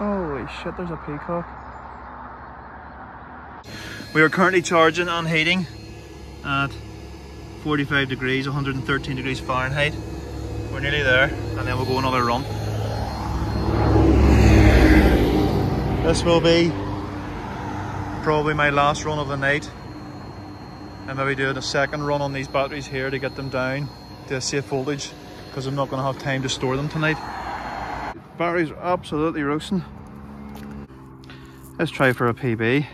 Holy shit, there's a peacock. We are currently charging and heating at 45 degrees, 113 degrees Fahrenheit. We're nearly there, and then we'll go another run. This will be probably my last run of the night. I'm maybe doing a second run on these batteries here to get them down to a safe voltage, because I'm not going to have time to store them tonight. Batteries are absolutely roasting. Let's try for a PB.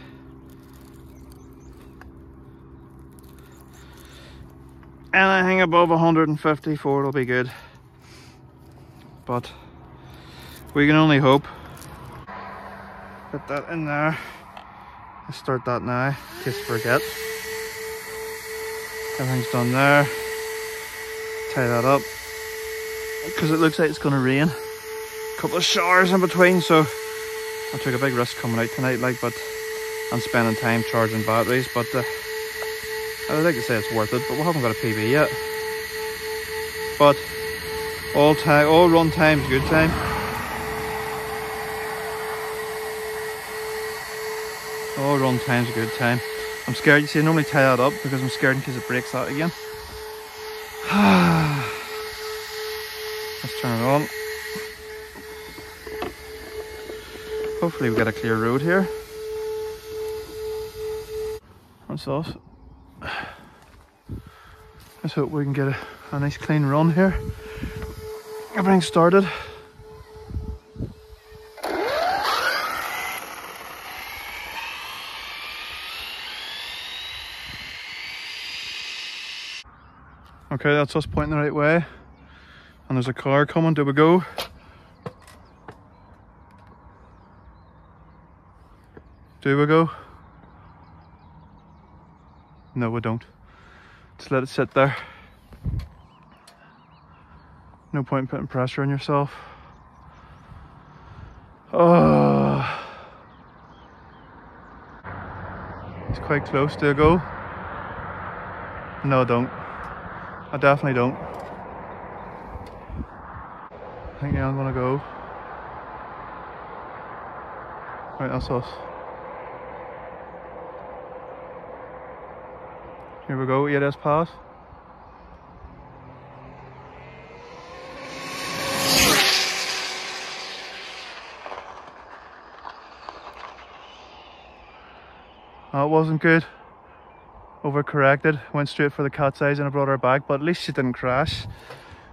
Anything above 154 will be good, but we can only hope. Put that in there. Let's start that now, in case I forget. Everything's done there. Tie that up, because it looks like it's going to rain. A couple of showers in between, so I took a big risk coming out tonight, but I'm spending time charging batteries, but I would like to say it's worth it, but we haven't got a PB yet. But all run time's good time. All run time's a good time. I'm scared, you see, I normally tie that up because I'm scared in case it breaks out again. Let's turn it on. Hopefully we get a clear road here. That's us. Let's hope we can get a nice clean run here. Everything started. Okay, that's us pointing the right way. And there's a car coming. Do we go? Do we go? No, we don't. Just let it sit there. No point in putting pressure on yourself. Oh, it's quite close. Do I go? No, I don't. I definitely don't. I think yeah, I'm gonna go. Right, that's us. Here we go, ES pass. That wasn't good. Overcorrected, went straight for the cat's eyes and I brought her back, but at least she didn't crash.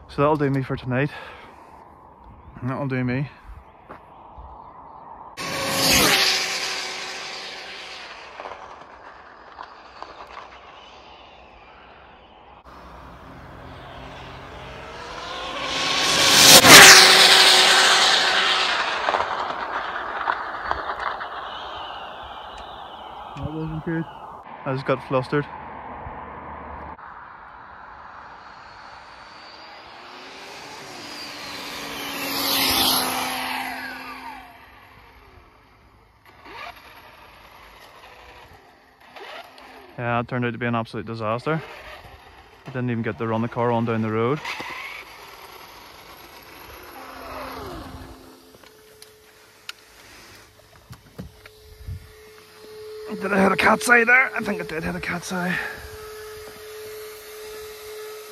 So that'll do me for tonight. That'll do me. That wasn't good. I just got flustered. Yeah, it turned out to be an absolute disaster. I didn't even get to run the car on down the road. Did I hit a cat's eye there? I think I did hit a cat's eye.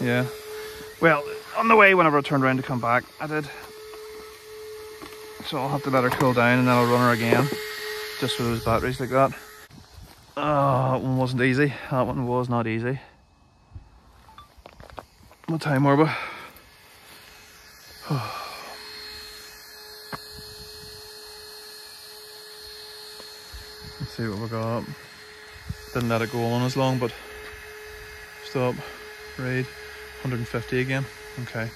Yeah. Well, on the way, whenever I turned around to come back, I did. So I'll have to let her cool down and then I'll run her again. Just for those batteries like that. Oh, that one wasn't easy. That one was not easy. What time are we? Let's see what we got. Didn't let it go on as long, but stop. Raid. 150 again. Okay.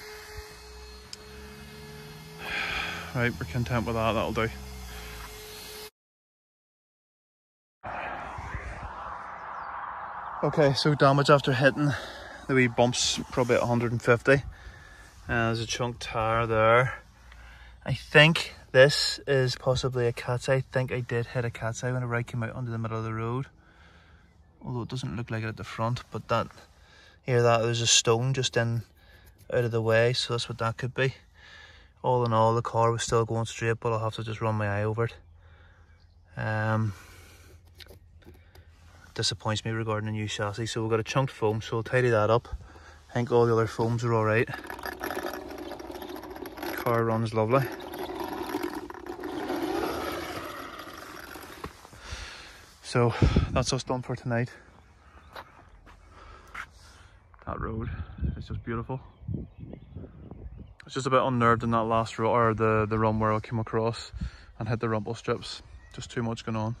Right, we're content with that. That'll do. Okay, so damage after hitting the wee bumps, probably at 150. There's a chunk tire there. I think this is possibly a cat's eye. I think I did hit a cat's eye whenever I came out onto the middle of the road. Although it doesn't look like it at the front, but that, there's a stone just in out of the way, so that's what that could be. all in all, the car was still going straight, but I'll have to just run my eye over it. Disappoints me regarding the new chassis. So we've got a chunked foam, so we'll tidy that up. I think all the other foams are alright. Car runs lovely. So that's us done for tonight. That road is just beautiful. It's just a bit unnerved in that last row, or the run where I came across and hit the rumble strips. Just too much going on.